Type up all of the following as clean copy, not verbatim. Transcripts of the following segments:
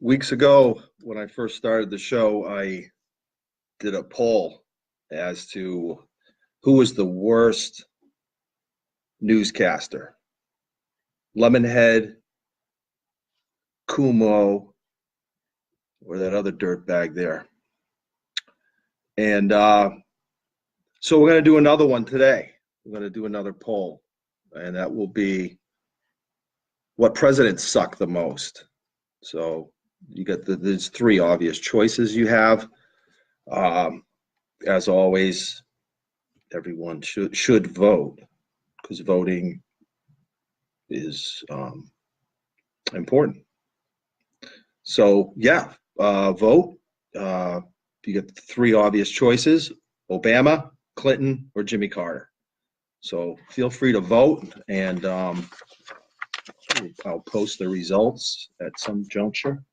Weeks ago, when I first started the show, I did a poll as to who was the worst newscaster. Lemonhead, Kumo, or that other dirtbag there. And so we're going to do another one today. We're going to do another poll, and that will be what presidents suck the most. So you got there's three obvious choices you have. As always, everyone should vote, because voting is important. So yeah, vote. You get three obvious choices: Obama, Clinton, or Jimmy Carter. So feel free to vote, and I'll post the results at some juncture.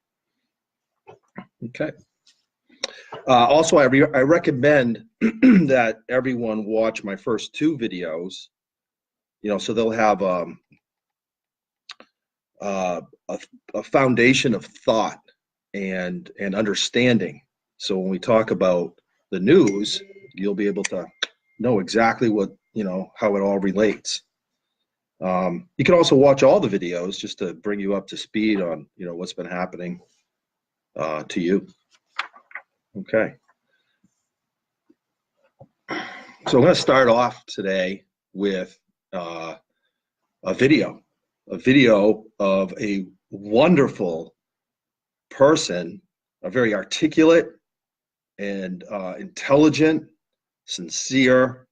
Okay. Also, I recommend that everyone watch my first two videos, so they'll have a foundation of thought and understanding. So when we talk about the news, you'll be able to know exactly what, how it all relates. You can also watch all the videos just to bring you up to speed on, what's been happening to you. Okay. So I'm going to start off today with a video of a wonderful person, a very articulate and intelligent, sincere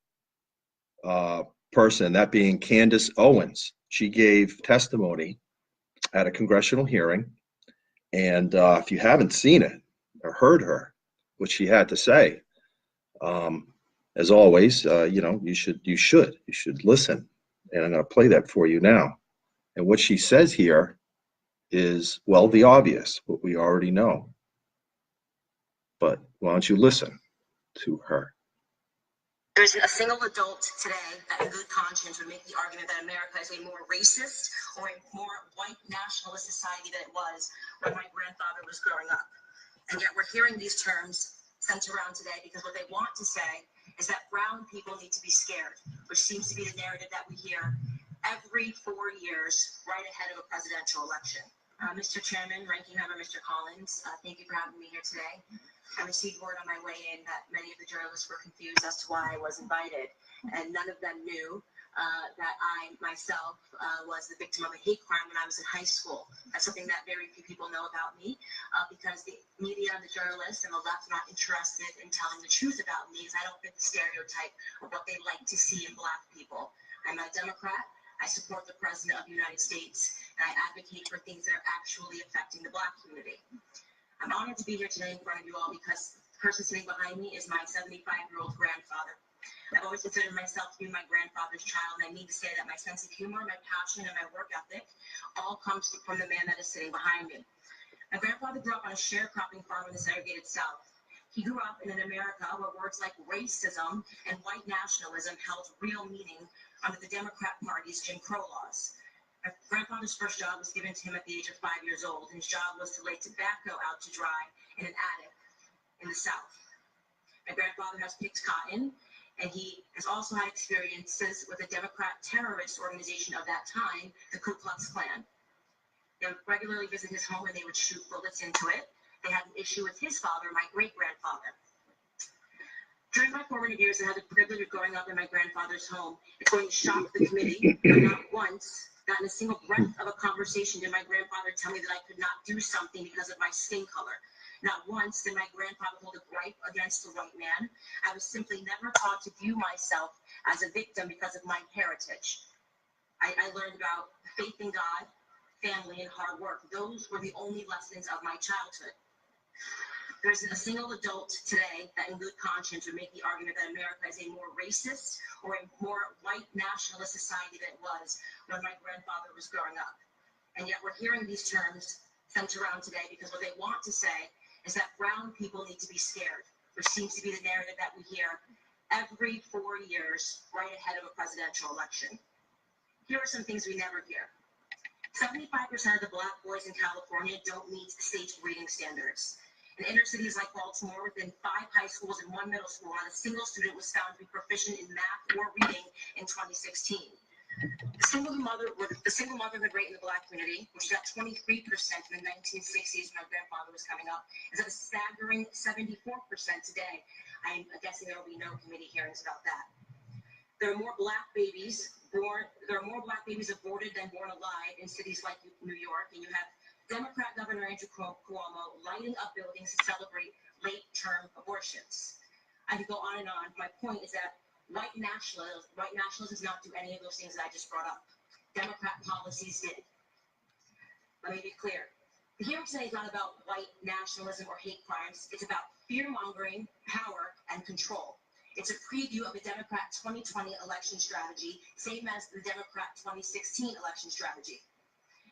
person, that being Candice Owens. She gave testimony at a congressional hearing, and if you haven't seen it or heard what she had to say, as always, you should listen, and I'm going to play that for you now. And what she says here is, well, the obvious, what we already know. But why don't you listen to her? There isn't a single adult today that in good conscience would make the argument that America is a more racist or a more white nationalist society than it was when my grandfather was growing up. And yet we're hearing these terms sent around today because what they want to say is that brown people need to be scared, which seems to be the narrative that we hear every 4 years right ahead of a presidential election. Mr. Chairman, Ranking Member Mr. Collins, thank you for having me here today. I received word on my way in that many of the journalists were confused as to why I was invited, and none of them knew that I myself was the victim of a hate crime when I was in high school. That's something that very few people know about me, because the media and the journalists and the left are not interested in telling the truth about me, because I don't fit the stereotype of what they like to see in Black people. I'm a Democrat. I support the President of the United States, and I advocate for things that are actually affecting the Black community. I'm honored to be here today in front of you all because the person sitting behind me is my 75-year-old grandfather. I've always considered myself to be my grandfather's child, and I need to say that my sense of humor, my passion, and my work ethic all comes from the man that is sitting behind me. My grandfather grew up on a sharecropping farm in the segregated South. He grew up in an America where words like racism and white nationalism held real meaning under the Democrat Party's Jim Crow laws. My grandfather's first job was given to him at the age of 5 years old, and his job was to lay tobacco out to dry in an attic in the South. My grandfather has picked cotton, and he has also had experiences with a Democrat terrorist organization of that time, the Ku Klux Klan. They would regularly visit his home, and they would shoot bullets into it. They had an issue with his father, my great-grandfather. During my formative years, I had the privilege of growing up in my grandfather's home. It's going to shock the committee, but not once, not in a single breath of a conversation did my grandfather tell me that I could not do something because of my skin color. Not once did my grandfather hold a gripe against the white man. I was simply never taught to view myself as a victim because of my heritage. I learned about faith in God, family, and hard work. Those were the only lessons of my childhood. There isn't a single adult today that in good conscience would make the argument that America is a more racist or a more white nationalist society than it was when my grandfather was growing up. And yet we're hearing these terms sent around today because what they want to say is that brown people need to be scared, which seems to be the narrative that we hear every 4 years right ahead of a presidential election. Here are some things we never hear. 75% of the black boys in California don't meet state reading standards. In inner cities like Baltimore, within 5 high schools and 1 middle school, not a single student was found to be proficient in math or reading in 2016. The single motherhood rate in the black community, which was at 23% in the 1960s when my grandfather was coming up, is at a staggering 74% today. I'm guessing there will be no committee hearings about that. There are more black babies aborted than born alive in cities like New York, and you have Democrat Governor Andrew Cuomo lighting up buildings to celebrate late-term abortions. I could go on and on. My point is that white nationalism does not do any of those things that I just brought up. Democrat policies did. Let me be clear. The hearing today is not about white nationalism or hate crimes. It's about fear-mongering, power, and control. It's a preview of the Democrat 2020 election strategy, same as the Democrat 2016 election strategy.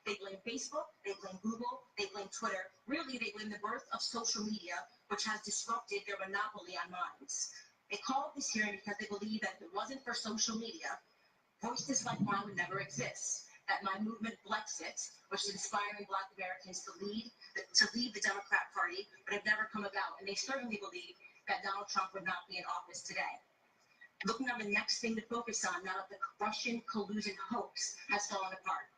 They blame Facebook, they blame Google, they blame Twitter. Really, they blame the birth of social media, which has disrupted their monopoly on minds. They called this hearing because they believe that if it wasn't for social media, voices like mine would never exist. That my movement, Blexit, which is inspiring Black Americans to lead the Democrat Party, would have never come about. And they certainly believe that Donald Trump would not be in office today. Looking at the next thing to focus on now that the Russian collusion hoax has fallen apart.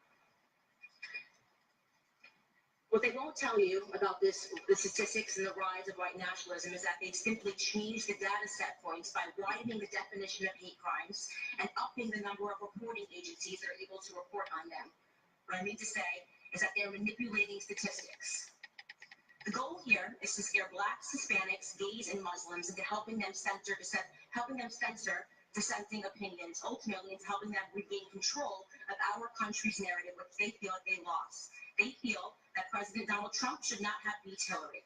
What they won't tell you about the statistics and the rise of white nationalism is that they've simply changed the data set points by widening the definition of hate crimes and upping the number of reporting agencies that are able to report on them. What I mean to say is that they're manipulating statistics. The goal here is to scare blacks, Hispanics, gays, and Muslims into helping them censor dissenting opinions, ultimately into helping them regain control of our country's narrative, which they feel like they lost. They feel that President Donald Trump should not have beat Hillary.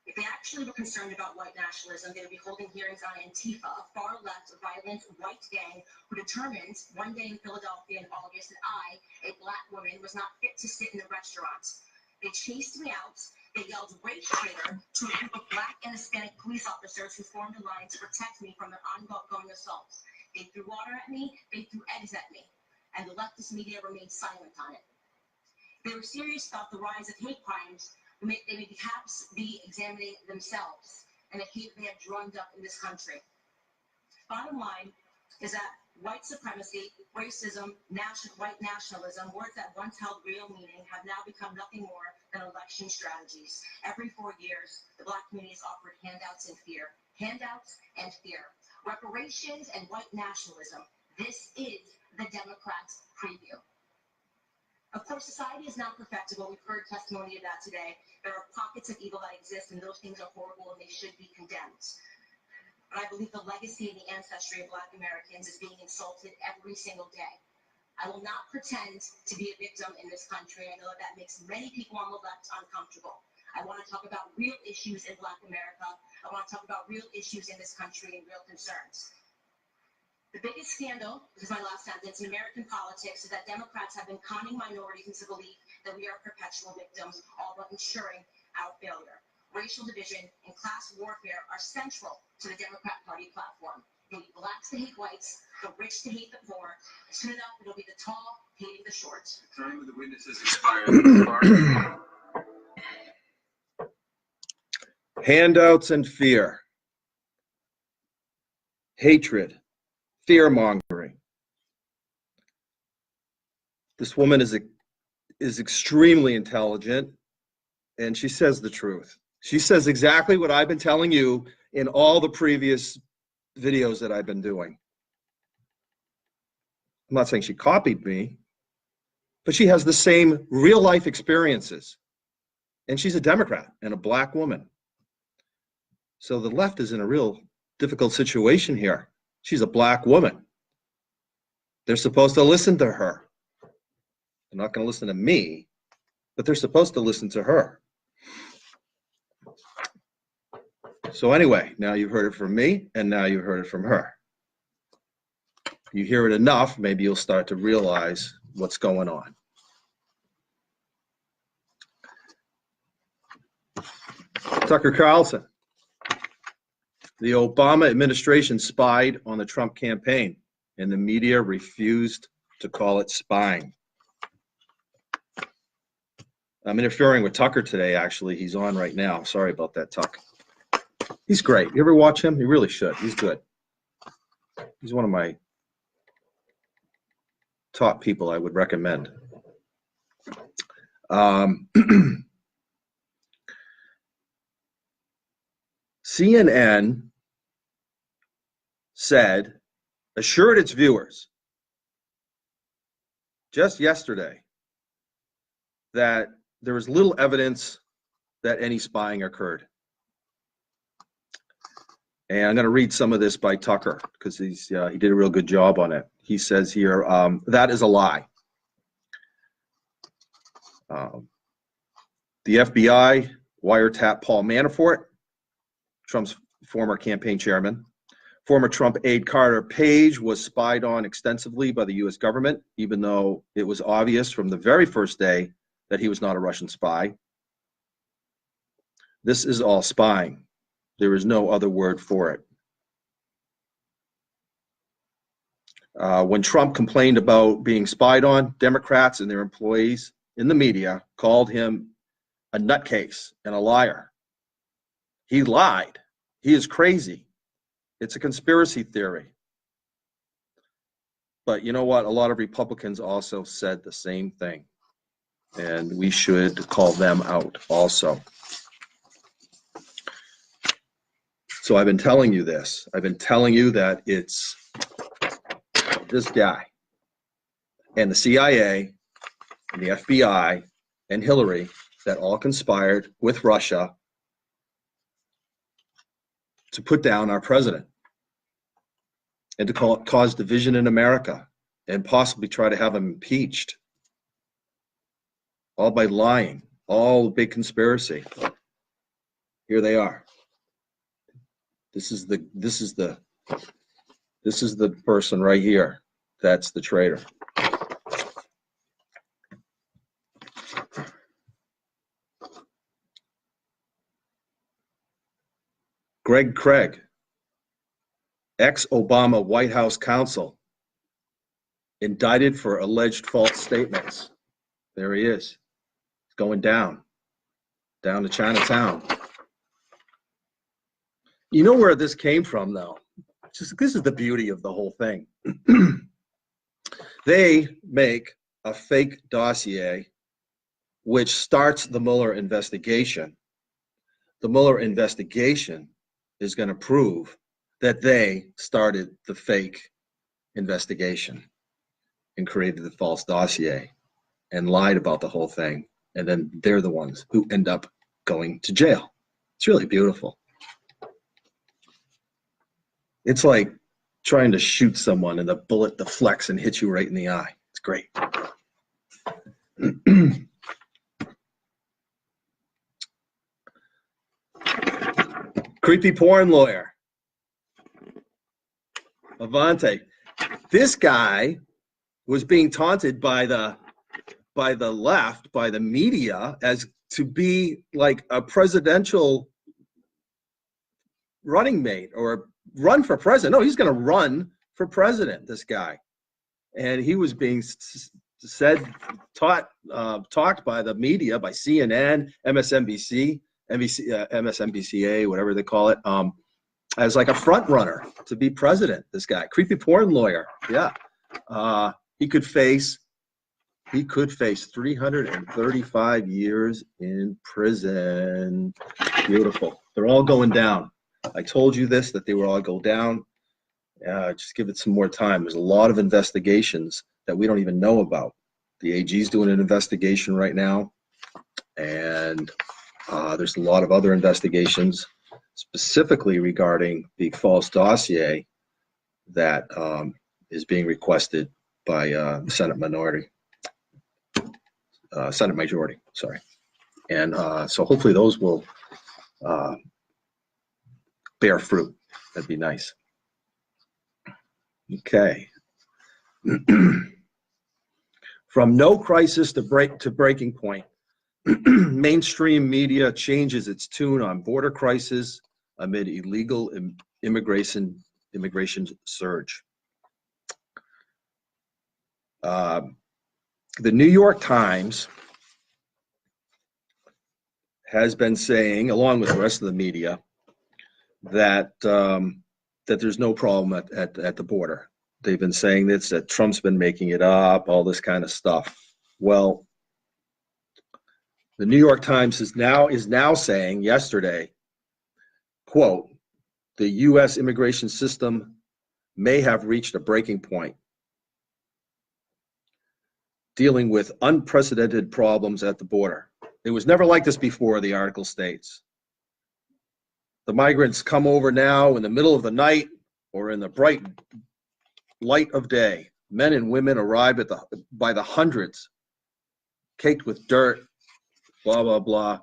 If they actually were concerned about white nationalism, they would be holding hearings on Antifa, a far-left, violent white gang who determined one day in Philadelphia in August that I, a black woman, was not fit to sit in the restaurant. They chased me out. They yelled race traitor to a group of black and Hispanic police officers who formed a line to protect me from their ongoing assaults. They threw water at me. They threw eggs at me. And the leftist media remained silent on it. They were serious about the rise of hate crimes. They may perhaps be examining themselves and the hate they have drummed up in this country. Bottom line is that white supremacy, racism, white nationalism, words that once held real meaning, have now become nothing more than election strategies. Every 4 years, the black community is offered handouts and fear. Handouts and fear. Reparations and white nationalism. This is the Democrats' preview. Of course, society is not perfectible. We've heard testimony of that today. There are pockets of evil that exist, and those things are horrible, and they should be condemned. But I believe the legacy and the ancestry of Black Americans is being insulted every single day. I will not pretend to be a victim in this country. I know that makes many people on the left uncomfortable. I want to talk about real issues in Black America. I want to talk about real issues in this country and real concerns. The biggest scandal, this is my last sentence, in American politics is that Democrats have been conning minorities into belief that we are perpetual victims, all but ensuring our failure. Racial division and class warfare are central to the Democrat Party platform. They need blacks to hate whites, the rich to hate the poor. Soon enough, it'll be the tall hating the short. The time of the witnesses expired. Handouts and fear. Hatred. Fear-mongering. This woman is extremely intelligent, and she says the truth. She says exactly what I've been telling you in all the previous videos that I've been doing. I'm not saying she copied me, but she has the same real-life experiences, and she's a Democrat and a black woman. So the left is in a real difficult situation here. She's a black woman. They're supposed to listen to her. They're not going to listen to me, but they're supposed to listen to her. So anyway, now you've heard it from me, and now you've heard it from her. You hear it enough, maybe you'll start to realize what's going on. Tucker Carlson. The Obama administration spied on the Trump campaign, and the media refused to call it spying. I'm interfering with Tucker today, actually. He's on right now. Sorry about that, Tuck. He's great. You ever watch him? You really should. He's good. He's one of my top people I would recommend. CNN assured its viewers just yesterday that there was little evidence that any spying occurred. And I'm going to read some of this by Tucker because he did a real good job on it. He says here, that is a lie. The FBI wiretapped Paul Manafort, Trump's former campaign chairman. Former Trump aide Carter Page was spied on extensively by the U.S. government, even though it was obvious from the very first day that he was not a Russian spy. This is all spying. There is no other word for it. When Trump complained about being spied on, Democrats and their employees in the media called him a nutcase and a liar. He lied. He is crazy. It's a conspiracy theory. But you know what? A lot of Republicans also said the same thing. And we should call them out also. So I've been telling you this. I've been telling you that it's this guy and the CIA and the FBI and Hillary that all conspired with Russia to put down our president and to cause division in America and possibly try to have him impeached. All by lying, all big conspiracy. Here they are. This is the person right here. That's the traitor. Greg Craig, ex-Obama White House counsel, indicted for alleged false statements. There he is. He's going down to Chinatown. You know where this came from, though? This is the beauty of the whole thing. They make a fake dossier which starts the Muller investigation. The Muller investigation is going to prove that they started the fake investigation and created the false dossier and lied about the whole thing. And then they're the ones who end up going to jail. It's really beautiful. It's like trying to shoot someone and the bullet deflects and hits you right in the eye. It's great. Creepy porn lawyer. Avenatti. This guy was being taunted by the left, by the media, as to be like a presidential running mate or run for president. No, he's going to run for president, this guy. And he was being talked by the media, by CNN, MSNBC, MSNBCA, whatever they call it, as like a front runner to be president, this guy. Creepy porn lawyer. Yeah. He could face 335 years in prison. Beautiful. They're all going down. I told you this, that they will all go down. Just give it some more time. There's a lot of investigations that we don't even know about. The AG's doing an investigation right now, and there's a lot of other investigations specifically regarding the false dossier that is being requested by the Senate majority, sorry. And so hopefully those will bear fruit. That'd be nice. Okay. From no crisis to breaking point, mainstream media changes its tune on border crisis amid illegal immigration surge. The New York Times has been saying, along with the rest of the media, that that there's no problem at the border. They've been saying this, that Trump's been making it up, all this kind of stuff. Well, the New York Times is now saying yesterday, quote, the U.S. immigration system may have reached a breaking point, dealing with unprecedented problems at the border. It was never like this before, the article states. The migrants come over now in the middle of the night or in the bright light of day. Men and women arrive by the hundreds, caked with dirt, blah, blah, blah.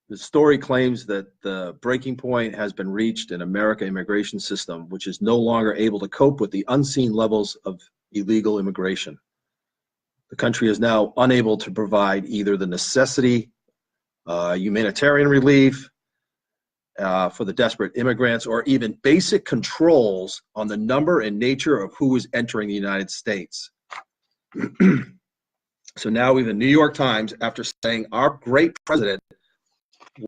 The story claims that the breaking point has been reached in America's immigration system, which is no longer able to cope with the unseen levels of illegal immigration. The country is now unable to provide either the necessity, humanitarian relief for the desperate immigrants, or even basic controls on the number and nature of who is entering the United States. So now even the New York Times, after saying our great president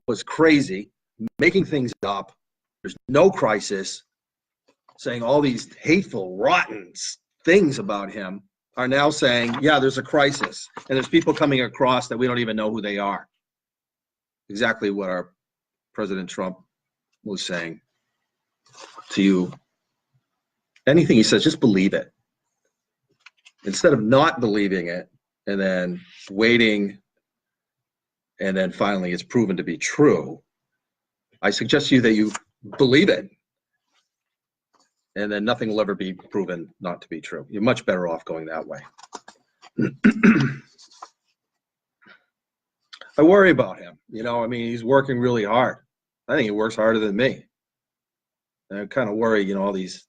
was crazy, making things up, there's no crisis, saying all these hateful, rotten things about him, are now saying, yeah, there's a crisis, and there's people coming across that we don't even know who they are. Exactly what our President Trump was saying to you. Anything he says, just believe it. Instead of not believing it and then waiting, and then finally it's proven to be true, I suggest to you that you believe it, and then nothing will ever be proven not to be true. You're much better off going that way. I worry about him. You know, I mean, he's working really hard. I think he works harder than me. And I kind of worry, you know, all these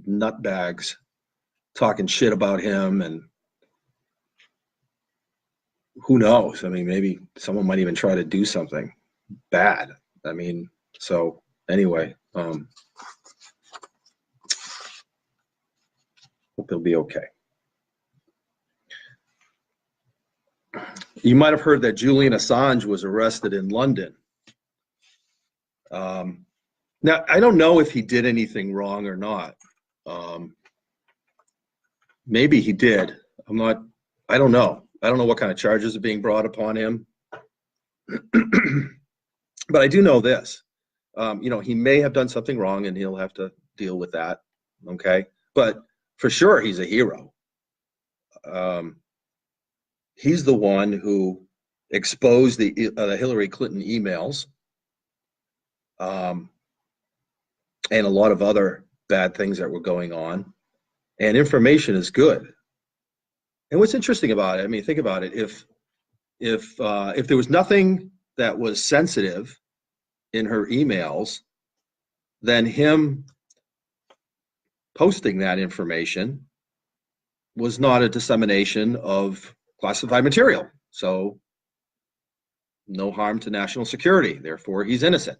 nutbags talking shit about him, and who knows? I mean, maybe someone might even try to do something bad. I mean, so anyway, hope he'll be okay. You might have heard that Julian Assange was arrested in London. Now, I don't know if he did anything wrong or not. Maybe he did. I don't know. I don't know what kind of charges are being brought upon him. But I do know this. You know, he may have done something wrong, and he'll have to deal with that. Okay? But for sure, he's a hero. He's the one who exposed the Hillary Clinton emails, and a lot of other bad things that were going on. And information is good. And what's interesting about it, I mean, think about it. If there was nothing that was sensitive in her emails, then him posting that information was not a dissemination of classified material. So no harm to national security. Therefore, he's innocent.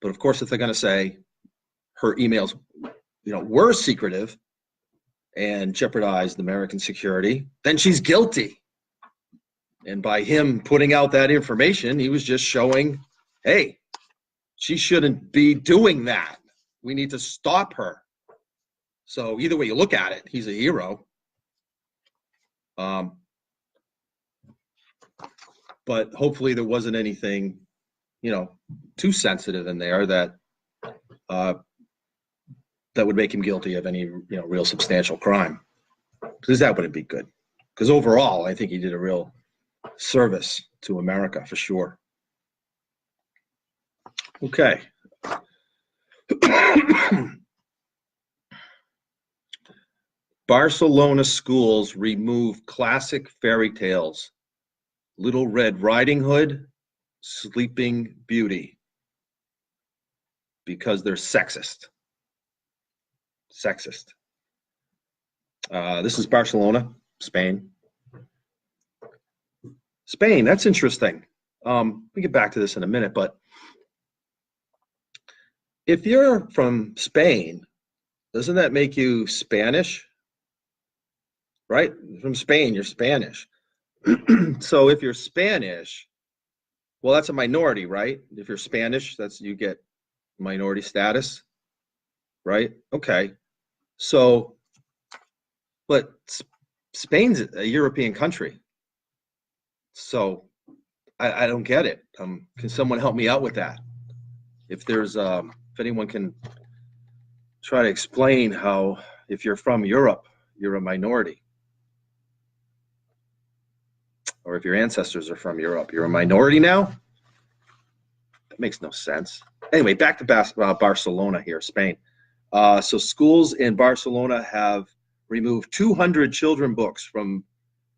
But of course, if they're going to say her emails, you know, were secretive and jeopardized American security, then she's guilty. And by him putting out that information, he was just showing, hey, she shouldn't be doing that. We need to stop her. So either way you look at it, he's a hero. But hopefully there wasn't anything, you know, too sensitive in there that that would make him guilty of any, you know, real substantial crime, because that wouldn't be good. Because overall, I think he did a real service to America for sure. Okay. Barcelona schools remove classic fairy tales, Little Red Riding Hood, Sleeping Beauty, because they're sexist. Sexist. This is Barcelona, Spain. Spain, that's interesting. We'll get back to this in a minute, but if you're from Spain, doesn't that make you Spanish? Right? From Spain, you're Spanish. So if you're Spanish, well, that's a minority, right? If you're Spanish, you get minority status, right? Okay. So, but Spain's a European country. So I don't get it. Can someone help me out with that? If anyone can try to explain how, if you're from Europe, you're a minority. Or if your ancestors are from Europe, you're a minority now? That makes no sense. Anyway, back to Barcelona here, Spain. So schools in Barcelona have removed 200 children books from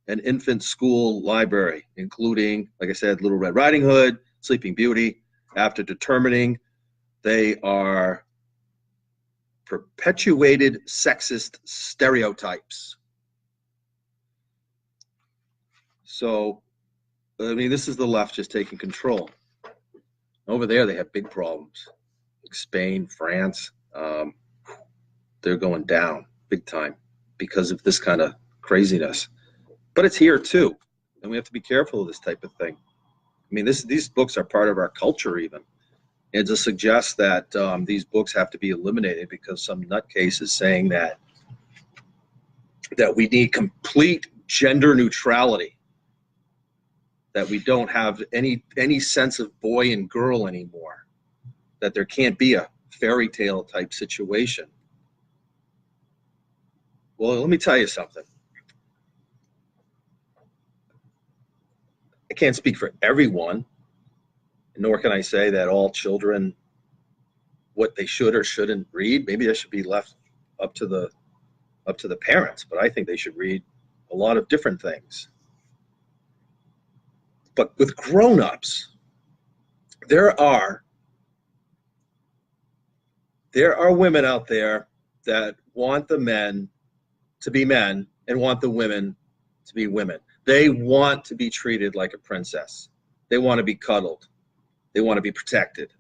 an infant school library, including, like I said, Little Red Riding Hood, Sleeping Beauty, after determining they are perpetuated sexist stereotypes. So, I mean, this is the left just taking control. Over there, they have big problems. Like Spain, France, they're going down big time because of this kind of craziness. But it's here too, and we have to be careful of this type of thing. I mean, these books are part of our culture even. And to suggest that these books have to be eliminated because some nutcase is saying that we need complete gender neutrality, that we don't have any sense of boy and girl anymore, that there can't be a fairy tale type situation. Well, let me tell you something. I can't speak for everyone, nor can I say that all children, what they should or shouldn't read. Maybe that should be left up to the parents, but I think they should read a lot of different things. But with grown-ups, there are women out there that want the men to be men and want the women to be women. They want to be treated like a princess. They want to be cuddled. They want to be protected.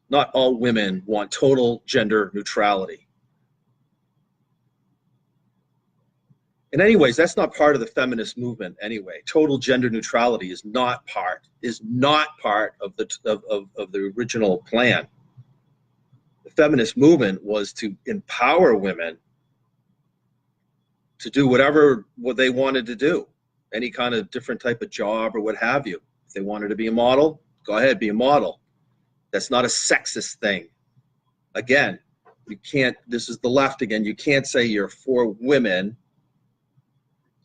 Not all women want total gender neutrality. And anyways, that's not part of the feminist movement anyway. Total gender neutrality is not part of the original plan. The feminist movement was to empower women to do what they wanted to do, any kind of different type of job or what have you. If they wanted to be a model, go ahead, be a model. That's not a sexist thing. Again, you can't, this is the left again, you can't say you're for women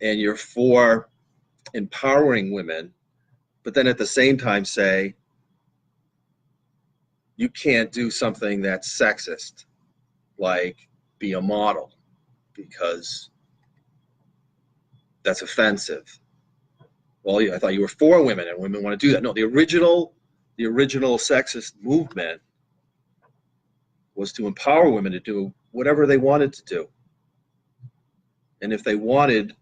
and you're for empowering women, but then at the same time say you can't do something that's sexist, like be a model, because that's offensive. Well, I thought you were for women and women want to do that. No, the original sexist movement was to empower women to do whatever they wanted to do. And if they wanted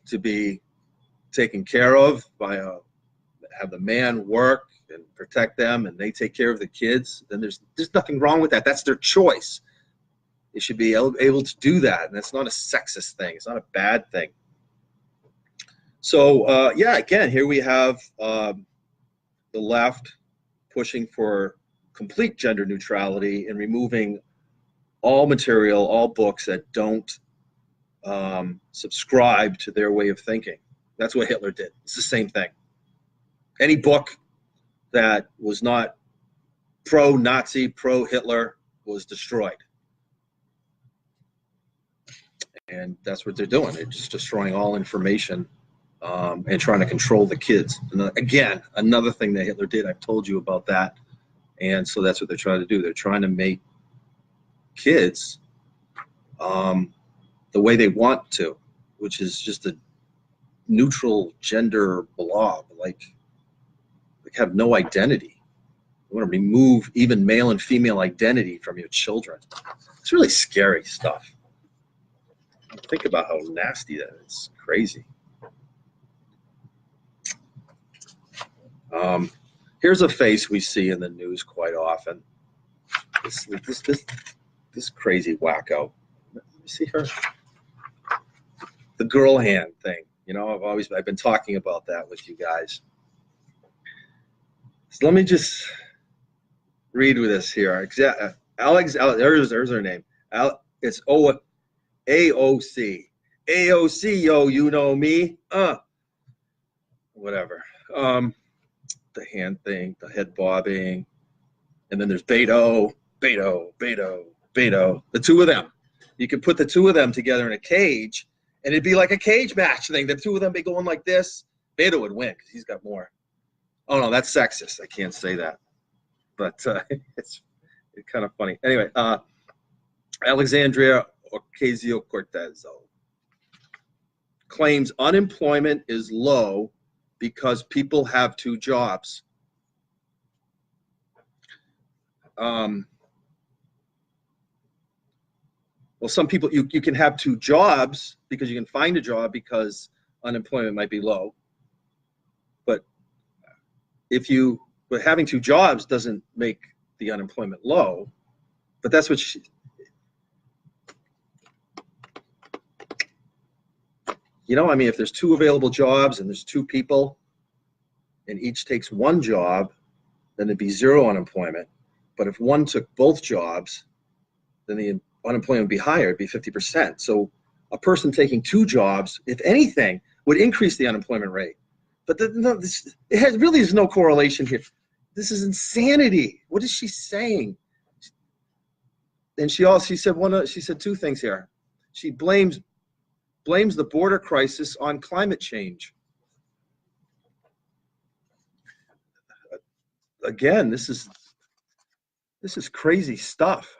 to be taken care of have the man work and protect them and they take care of the kids, then there's nothing wrong with that. That's their choice. They should be able to do that. And that's not a sexist thing. It's not a bad thing. So, yeah, again, here we have the left pushing for complete gender neutrality and removing all material, all books that don't subscribe to their way of thinking. That's what Hitler did. It's the same thing. Any book that was not pro-Nazi, pro-Hitler was destroyed. And that's what they're doing. They're just destroying all information and trying to control the kids. And again, another thing that Hitler did, I've told you about that. And so that's what they're trying to do. They're trying to make kids the way they want to, which is just a neutral gender blob, like have no identity. You want to remove even male and female identity from your children. It's really scary stuff. Think about how nasty that is. It's crazy. Here's a face we see in the news quite often. This crazy wacko. Let me see her. the girl hand thing. You know, I've been talking about that with you guys. So let me just read with this here. There's her name. It's AOC. AOC, yo, you know me. Whatever. The hand thing, the head bobbing, and then there's Beto. The two of them. You could put the two of them together in a cage, and it'd be like a cage match thing. The two of them be going like this. Beto would win because he's got more. Oh no, that's sexist. I can't say that, but it's kind of funny. Anyway, Alexandria Ocasio-Cortez claims unemployment is low because people have two jobs. Well, some people, you can have two jobs because you can find a job because unemployment might be low. But having two jobs doesn't make the unemployment low. But that's what I mean, if there's two available jobs and there's two people and each takes one job, then it'd be zero unemployment. But if one took both jobs, then the unemployment would be higher, it'd be 50%. So a person taking two jobs, if anything, would increase the unemployment rate. But really is no correlation here. This is insanity. What is she saying? And she said two things here. She blames the border crisis on climate change. Again, this is crazy stuff.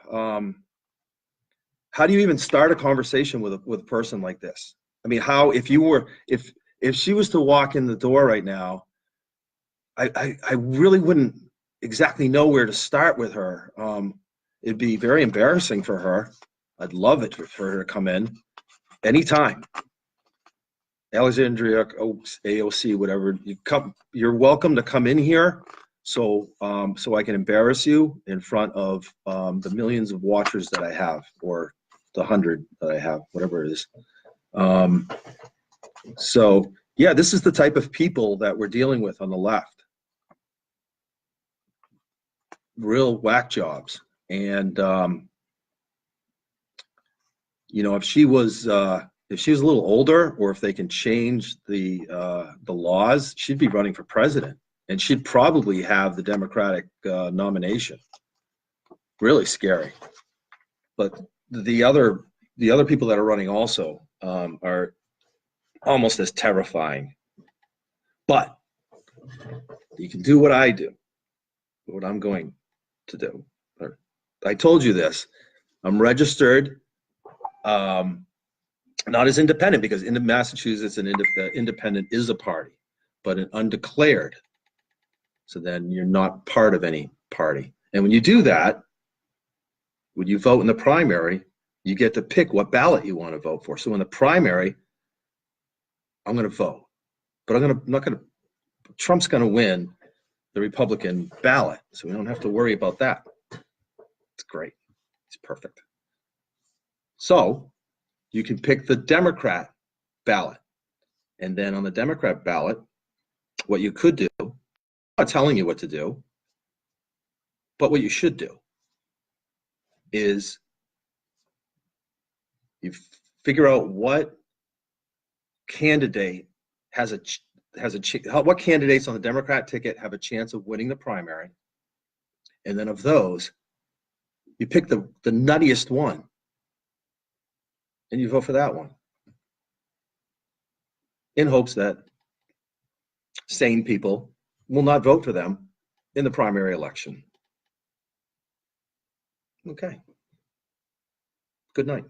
How do you even start a conversation with a person like this? I mean, if she was to walk in the door right now, I really wouldn't exactly know where to start with her. It'd be very embarrassing for her. I'd love it for her to come in anytime. Alexandria AOC, whatever, you're welcome to come in here. So I can embarrass you in front of the millions of watchers that I have, or the 100 that I have, whatever it is. So yeah, this is the type of people that we're dealing with on the left. Real whack jobs. And if she was a little older, or if they can change the laws, she'd be running for president. And she'd probably have the Democratic nomination. Really scary. But the other people that are running also are almost as terrifying. But you can do what I do, what I'm going to do. I told you this. I'm registered, not as independent, because in Massachusetts, an independent is a party, but an undeclared. So then you're not part of any party. And when you do that, when you vote in the primary, you get to pick what ballot you want to vote for. So in the primary, I'm going to vote, but Trump's going to win the Republican ballot. So we don't have to worry about that. It's great. It's perfect. So you can pick the Democrat ballot. And then on the Democrat ballot, what you could do, I'm not telling you what to do, but what you should do is you figure out what candidate what candidates on the Democrat ticket have a chance of winning the primary, and then of those, you pick the nuttiest one, and you vote for that one, in hopes that sane people will not vote for them in the primary election. Okay. Good night.